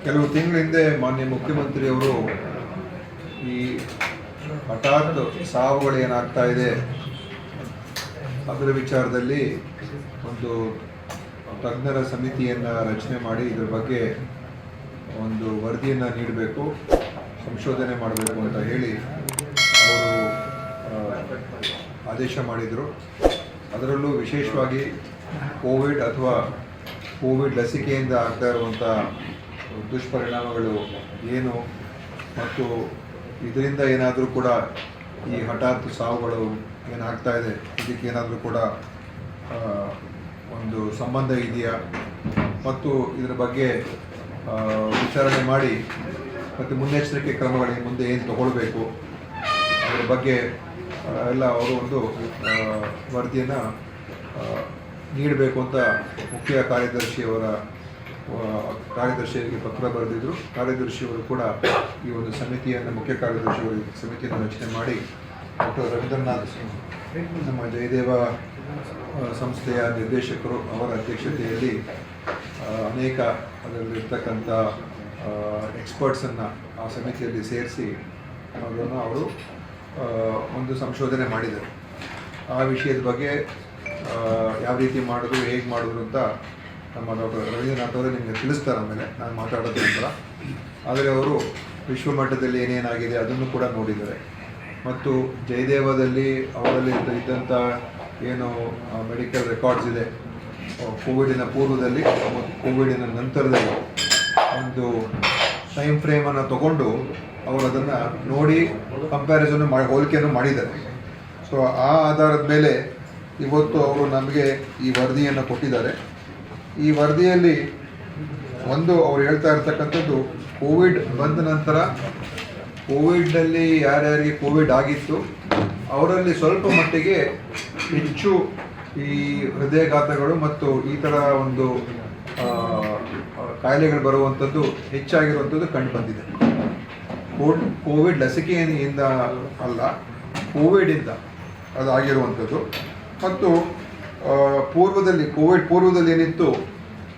ಕೆಲವು ತಿಂಗಳ ಹಿಂದೆ ಮಾನ್ಯ ಮುಖ್ಯಮಂತ್ರಿಯವರು ಈ ಹಠಾತ್ ಸಾವುಗಳು ಏನಾಗ್ತಾ ಇದೆ ಅದರ ವಿಚಾರದಲ್ಲಿ ಒಂದು ತಜ್ಞರ ಸಮಿತಿಯನ್ನು ರಚನೆ ಮಾಡಿ ಇದರ ಬಗ್ಗೆ ಒಂದು ವರದಿಯನ್ನು ನೀಡಬೇಕು, ಸಂಶೋಧನೆ ಮಾಡಬೇಕು ಅಂತ ಹೇಳಿ ಅವರು ಆದೇಶ ಮಾಡಿದರು. ಅದರಲ್ಲೂ ವಿಶೇಷವಾಗಿ ಕೋವಿಡ್ ಅಥವಾ ಕೋವಿಡ್ ಲಸಿಕೆಯಿಂದ ಆಗ್ತಾ ಇರುವಂಥ ದುಷ್ಪರಿಣಾಮಗಳು ಏನು ಮತ್ತು ಇದರಿಂದ ಏನಾದರೂ ಕೂಡ ಈ ಹಠಾತ್ ಸಾವುಗಳು ಏನಾಗ್ತಾ ಇದೆ ಇದಕ್ಕೆ ಏನಾದರೂ ಕೂಡ ಒಂದು ಸಂಬಂಧ ಇದೆಯಾ ಮತ್ತು ಇದರ ಬಗ್ಗೆ ವಿಚಾರಣೆ ಮಾಡಿ ಮತ್ತು ಮುನ್ನೆಚ್ಚರಿಕೆ ಕ್ರಮಗಳಿಗೆ ಮುಂದೆ ಏನು ತಗೊಳ್ಬೇಕು ಅದರ ಬಗ್ಗೆ ಎಲ್ಲ ಅವರು ಒಂದು ವರದಿಯನ್ನು ನೀಡಬೇಕು ಅಂತ ಮುಖ್ಯ ಕಾರ್ಯದರ್ಶಿಯವರಿಗೆ ಪತ್ರ ಬರೆದಿದ್ದರು. ಕಾರ್ಯದರ್ಶಿಯವರು ಕೂಡ ಈ ಒಂದು ಸಮಿತಿಯನ್ನು ಮುಖ್ಯ ಕಾರ್ಯದರ್ಶಿಗಳು ಸಮಿತಿಯನ್ನು ರಚನೆ ಮಾಡಿ ಡಾಕ್ಟರ್ ರವೀಂದ್ರನಾಥ್ ನಮ್ಮ ಜಯದೇವ ಸಂಸ್ಥೆಯ ನಿರ್ದೇಶಕರು ಅವರ ಅಧ್ಯಕ್ಷತೆಯಲ್ಲಿ ಅನೇಕ ಅದರಲ್ಲಿರ್ತಕ್ಕಂಥ ಎಕ್ಸ್ಪರ್ಟ್ಸನ್ನು ಆ ಸಮಿತಿಯಲ್ಲಿ ಸೇರಿಸಿ ಅದನ್ನು ಅವರು ಒಂದು ಸಂಶೋಧನೆ ಮಾಡಿದರು. ಆ ವಿಷಯದ ಬಗ್ಗೆ ಯಾವ ರೀತಿ ಮಾಡಿದ್ರು, ಹೇಗೆ ಮಾಡಿದ್ರು ಅಂತ ನಮ್ಮ ಡಾಕ್ಟರ್ ರವೀಂದ್ರನಾಥ್ ಅವರು ನಿಮಗೆ ತಿಳಿಸ್ತಾರೆ. ಆಮೇಲೆ ನಾನು ಮಾತಾಡೋದು ನಂತರ. ಆದರೆ ಅವರು ವಿಶ್ವಮಟ್ಟದಲ್ಲಿ ಏನೇನಾಗಿದೆ ಅದನ್ನು ಕೂಡ ನೋಡಿದ್ದಾರೆ ಮತ್ತು ಜಯದೇವದಲ್ಲಿ ಅವರಲ್ಲಿ ಇದ್ದಂಥ ಏನು ಮೆಡಿಕಲ್ ರೆಕಾರ್ಡ್ಸ್ ಇದೆ ಕೋವಿಡಿನ ಪೂರ್ವದಲ್ಲಿ ಮತ್ತು ಕೋವಿಡಿನ ನಂತರದಲ್ಲಿ ಒಂದು ಟೈಮ್ ಫ್ರೇಮನ್ನು ತಗೊಂಡು ಅವರು ಅದನ್ನು ನೋಡಿ ಕಂಪ್ಯಾರಿಸನ್ ಹೋಲಿಕೆಯನ್ನು ಮಾಡಿದ್ದಾರೆ. ಸೊ ಆ ಆಧಾರದ ಮೇಲೆ ಇವತ್ತು ಅವರು ನಮಗೆ ಈ ವರದಿಯನ್ನು ಕೊಟ್ಟಿದ್ದಾರೆ. ಈ ವರದಿಯಲ್ಲಿ ಒಂದು ಅವ್ರು ಹೇಳ್ತಾ ಇರ್ತಕ್ಕಂಥದ್ದು ಕೋವಿಡ್ ಬಂದ ನಂತರ ಕೋವಿಡ್ನಲ್ಲಿ ಯಾರ್ಯಾರಿಗೆ ಕೋವಿಡ್ ಆಗಿತ್ತು ಅವರಲ್ಲಿ ಸ್ವಲ್ಪ ಮಟ್ಟಿಗೆ ಹೆಚ್ಚು ಈ ಹೃದಯಘಾತಗಳು ಮತ್ತು ಈ ಥರ ಒಂದು ಕಾಯಿಲೆಗಳು ಬರುವಂಥದ್ದು ಹೆಚ್ಚಾಗಿರುವಂಥದ್ದು ಕಂಡು ಬಂದಿದೆ. ಕೋವಿಡ್ ಲಸಿಕೆಯಿಂದ ಅಲ್ಲ, ಕೋವಿಡಿಂದ ಅದಾಗಿರುವಂಥದ್ದು. ಮತ್ತು ಕೋವಿಡ್ ಪೂರ್ವದಲ್ಲಿ ಏನಿತ್ತು,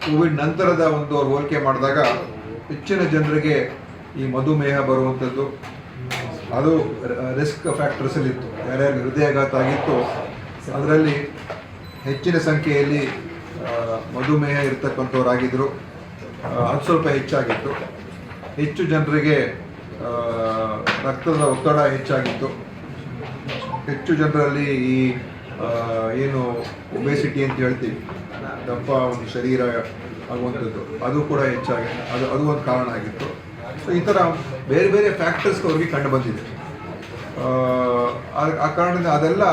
ಕೋವಿಡ್ ನಂತರದ ಒಂದು ಹೋಲಿಕೆ ಮಾಡಿದಾಗ ಹೆಚ್ಚಿನ ಜನರಿಗೆ ಈ ಮಧುಮೇಹ ಬರುವಂಥದ್ದು ಅದು ರಿಸ್ಕ್ ಫ್ಯಾಕ್ಟರ್ಸಲ್ಲಿತ್ತು. ಯಾರ್ಯಾರು ಹೃದಯಾಘಾತ ಆಗಿತ್ತು ಅದರಲ್ಲಿ ಹೆಚ್ಚಿನ ಸಂಖ್ಯೆಯಲ್ಲಿ ಮಧುಮೇಹ ಇರ್ತಕ್ಕಂಥವ್ರಾಗಿದ್ದರು. ಅದು ಸ್ವಲ್ಪ ಹೆಚ್ಚಾಗಿತ್ತು. ಹೆಚ್ಚು ಜನರಿಗೆ ರಕ್ತದ ಒತ್ತಡ ಹೆಚ್ಚಾಗಿತ್ತು. ಹೆಚ್ಚು ಜನರಲ್ಲಿ ಈ ಏನು ಒಬೆಸಿಟಿ ಅಂತ ಹೇಳ್ತೀವಿ, ದಪ್ಪ ಒಂದು ಶರೀರ ಆಗುವಂಥದ್ದು ಅದು ಕೂಡ ಹೆಚ್ಚಾಗಿ ಅದು ಒಂದು ಕಾರಣ ಆಗಿತ್ತು. ಸೊ ಈ ಥರ ಬೇರೆ ಬೇರೆ ಫ್ಯಾಕ್ಟರ್ಸ್ ಅವ್ರಿಗೆ ಕಂಡು ಬಂದಿದೆ. ಆ ಕಾರಣದಿಂದ ಅದೆಲ್ಲ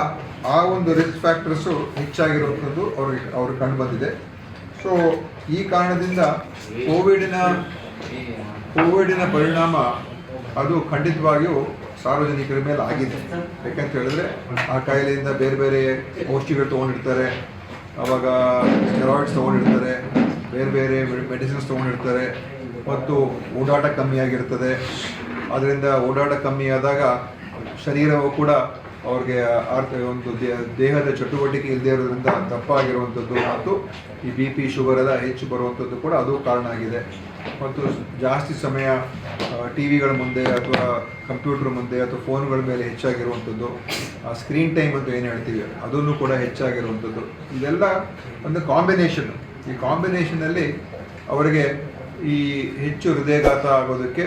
ಆ ಒಂದು ರಿಸ್ಕ್ ಫ್ಯಾಕ್ಟರ್ಸು ಹೆಚ್ಚಾಗಿರುವಂಥದ್ದು ಅವ್ರಿಗೆ ಕಂಡು ಬಂದಿದೆ. ಸೊ ಈ ಕಾರಣದಿಂದ ಕೋವಿಡಿನ ಪರಿಣಾಮ ಅದು ಖಂಡಿತವಾಗಿಯೂ ಸಾರ್ವಜನಿಕರ ಮೇಲೆ ಆಗಿದೆ. ಯಾಕಂತ ಹೇಳಿದ್ರೆ ಆ ಕಾಯಿಲೆಯಿಂದ ಬೇರೆ ಬೇರೆ ಔಷಧಿಗಳು ತೊಗೊಂಡಿರ್ತಾರೆ, ಆವಾಗ ಸ್ಟೆರಾಯ್ಡ್ಸ್ ತೊಗೊಂಡಿರ್ತಾರೆ, ಬೇರೆ ಬೇರೆ ಮೆಡಿಸಿನ್ಸ್ ತೊಗೊಂಡಿರ್ತಾರೆ ಮತ್ತು ಓಡಾಟ ಕಮ್ಮಿಯಾಗಿರ್ತದೆ. ಅದರಿಂದ ಓಡಾಟ ಕಮ್ಮಿ ಆದಾಗ ಶರೀರವು ಕೂಡ ಅವ್ರಿಗೆ ಒಂದು ದೇಹದ ಚಟುವಟಿಕೆ ಇಲ್ಲದೆ ಇರೋದ್ರಿಂದ ದಪ್ಪ ಆಗಿರುವಂಥದ್ದು ಮತ್ತು ಈ BP ಶುಗರ್ ಎಲ್ಲ ಹೆಚ್ಚು ಬರುವಂಥದ್ದು ಕೂಡ ಅದು ಕಾರಣ ಆಗಿದೆ. ಮತ್ತು ಜಾಸ್ತಿ ಸಮಯ TV ಗಳ ಮುಂದೆ ಅಥವಾ ಕಂಪ್ಯೂಟರ್ ಮುಂದೆ ಅಥವಾ ಫೋನ್ಗಳ ಮೇಲೆ ಹೆಚ್ಚಾಗಿರುವಂಥದ್ದು, ಸ್ಕ್ರೀನ್ ಟೈಮ್ ಅಂತ ಏನು ಹೇಳ್ತೀವಿ ಅದನ್ನು ಕೂಡ ಹೆಚ್ಚಾಗಿರುವಂಥದ್ದು. ಇದೆಲ್ಲ ಒಂದು ಕಾಂಬಿನೇಷನ್. ಈ ಕಾಂಬಿನೇಷನಲ್ಲಿ ಅವರಿಗೆ ಈ ಹೆಚ್ಚು ಹೃದಯಾಘಾತ ಆಗೋದಕ್ಕೆ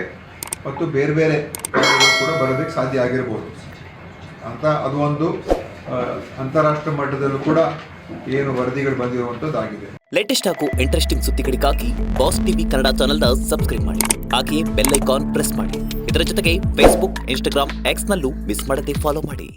ಮತ್ತು ಬೇರೆ ಬೇರೆ ಕೂಡ ಬರೋದಕ್ಕೆ ಸಾಧ್ಯ ಆಗಿರ್ಬೋದು ಅಂತ ಅದು ಒಂದು ಅಂತಾರಾಷ್ಟ್ರೀಯ ಮಟ್ಟದಲ್ಲೂ ಕೂಡ ಏನು ವರದಿಗಳು ಬಂದಿರುವಂಥದ್ದಾಗಿದೆ. ಲೇಟೆಸ್ಟ್ ಹಾಗೂ ಇಂಟ್ರೆಸ್ಟಿಂಗ್ ಸುದ್ದಿಗಳಿಗಾಗಿ ಬಾಸ್ ಟಿವಿ ಕನ್ನಡ ಚಾನೆಲ್ನ ಸಬ್ಸ್ಕ್ರೈಬ್ ಮಾಡಿ. ಹಾಗೆಯೇ ಬೆಲ್ ಐಕಾನ್ ಪ್ರೆಸ್ ಮಾಡಿ. ಇದರ ಜೊತೆಗೆ ಫೇಸ್ಬುಕ್, ಇನ್ಸ್ಟಾಗ್ರಾಮ್, ಎಕ್ಸ್ನಲ್ಲೂ ಮಿಸ್ ಮಾಡದೆ ಫಾಲೋ ಮಾಡಿ.